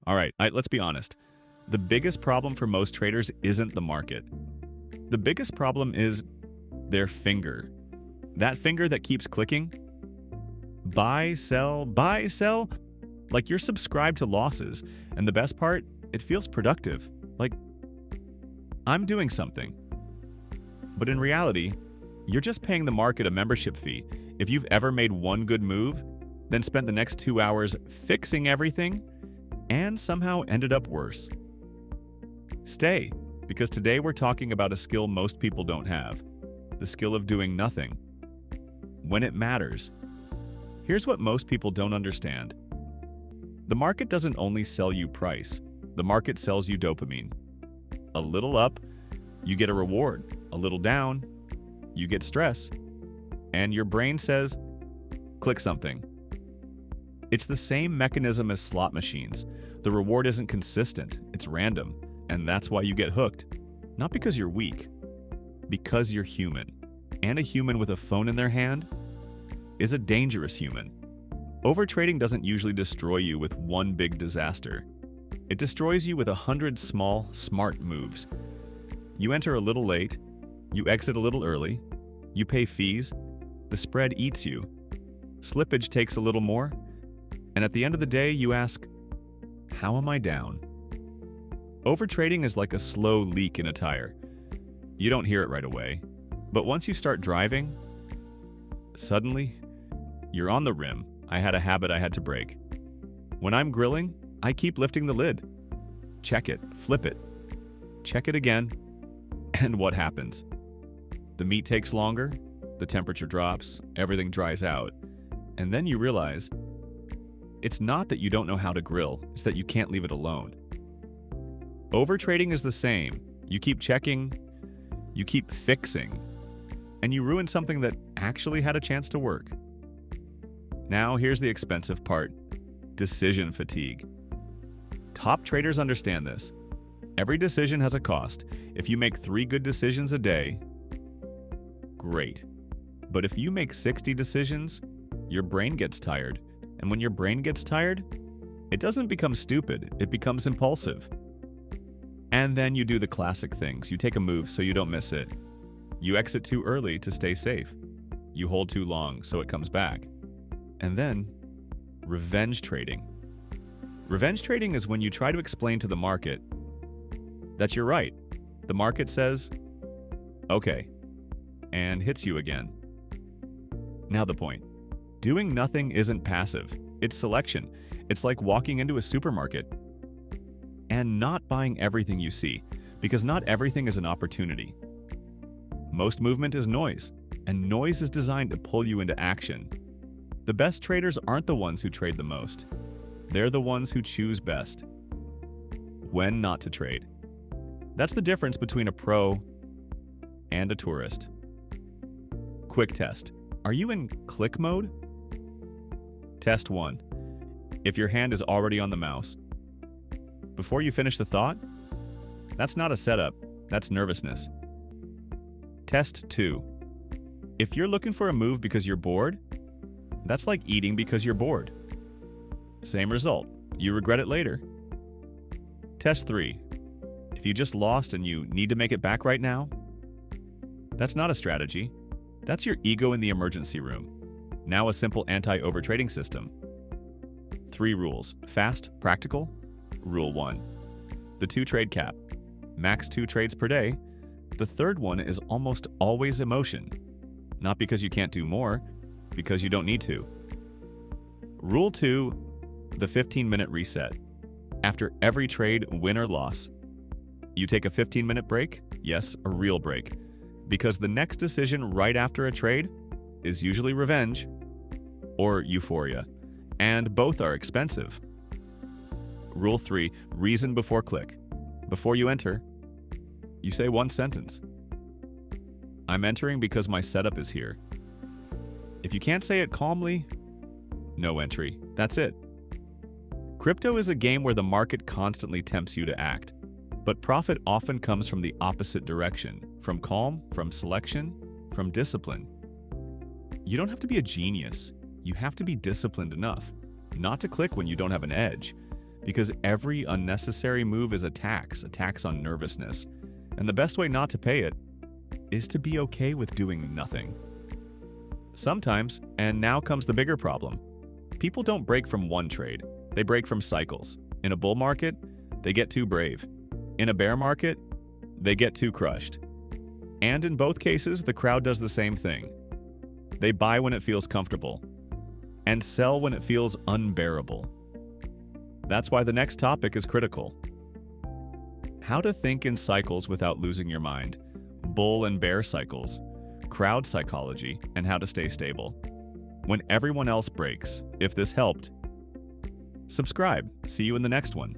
Let's be honest. The biggest problem for most traders isn't the market. The biggest problem is their finger. That finger that keeps clicking. Buy, sell. Like you're subscribed to losses. And the best part, it feels productive. Like, I'm doing something. But in reality, you're just paying the market a membership fee. If you've ever made one good move, then spent the next 2 hours fixing everything, and somehow ended up worse. Stay, because today we're talking about a skill most people don't have. The skill of doing nothing. When it matters. Here's what most people don't understand. The market doesn't only sell you price. The market sells you dopamine. A little up, you get a reward. A little down, you get stress. And your brain says, click something. It's the same mechanism as slot machines. The reward isn't consistent, it's random. And that's why you get hooked. Not because you're weak, because you're human. And a human with a phone in their hand is a dangerous human. Overtrading doesn't usually destroy you with one big disaster. It destroys you with 100 small, smart moves. You enter a little late, you exit a little early, you pay fees, the spread eats you. Slippage takes a little more, and at the end of the day, you ask, how am I down? Overtrading is like a slow leak in a tire. You don't hear it right away, but once you start driving, suddenly, you're on the rim. I had a habit I had to break. When I'm grilling, I keep lifting the lid. Check it, flip it, check it again, and what happens? The meat takes longer, the temperature drops, everything dries out, and then you realize it's not that you don't know how to grill, it's that you can't leave it alone. Overtrading is the same. You keep checking, you keep fixing, and you ruin something that actually had a chance to work. Now, here's the expensive part. Decision fatigue. Top traders understand this. Every decision has a cost. If you make 3 good decisions a day, great. But if you make 60 decisions, your brain gets tired. And when your brain gets tired, it doesn't become stupid, it becomes impulsive. And then you do the classic things. You take a move so you don't miss it. You exit too early to stay safe. You hold too long so it comes back. And then, revenge trading. Revenge trading is when you try to explain to the market that you're right. The market says, okay, and hits you again. Now the point. Doing nothing isn't passive. It's selection. It's like walking into a supermarket and not buying everything you see, because not everything is an opportunity. Most movement is noise, and noise is designed to pull you into action. The best traders aren't the ones who trade the most. They're the ones who choose best. When not to trade. That's the difference between a pro and a tourist. Quick test. Are you in click mode? Test 1. If your hand is already on the mouse. Before you finish the thought, that's not a setup, that's nervousness. Test 2. If you're looking for a move because you're bored, that's like eating because you're bored. Same result. You regret it later. Test 3. If you just lost and you need to make it back right now, that's not a strategy. That's your ego in the emergency room. Now a simple anti-overtrading system. 3 rules. Fast, practical. Rule 1. The 2-trade cap. Max 2 trades per day. The third one is almost always emotion. Not because you can't do more, because you don't need to. Rule 2. The 15-minute reset. After every trade, win or loss, you take a 15-minute break, yes, a real break, because the next decision right after a trade is usually revenge or euphoria, and both are expensive. Rule 3, reason before click. Before you enter, you say one sentence. I'm entering because my setup is here. If you can't say it calmly, no entry. That's it. Crypto is a game where the market constantly tempts you to act, but profit often comes from the opposite direction, from calm, from selection, from discipline. You don't have to be a genius. You have to be disciplined enough, not to click when you don't have an edge, because every unnecessary move is a tax on nervousness. And the best way not to pay it is to be okay with doing nothing. Sometimes, and now comes the bigger problem, people don't break from one trade, they break from cycles. In a bull market, they get too brave. In a bear market, they get too crushed. And in both cases, the crowd does the same thing. They buy when it feels comfortable and sell when it feels unbearable. That's why the next topic is critical. How to think in cycles without losing your mind. Bull and bear cycles, crowd psychology, and how to stay stable when everyone else breaks. If this helped, subscribe. See you in the next one.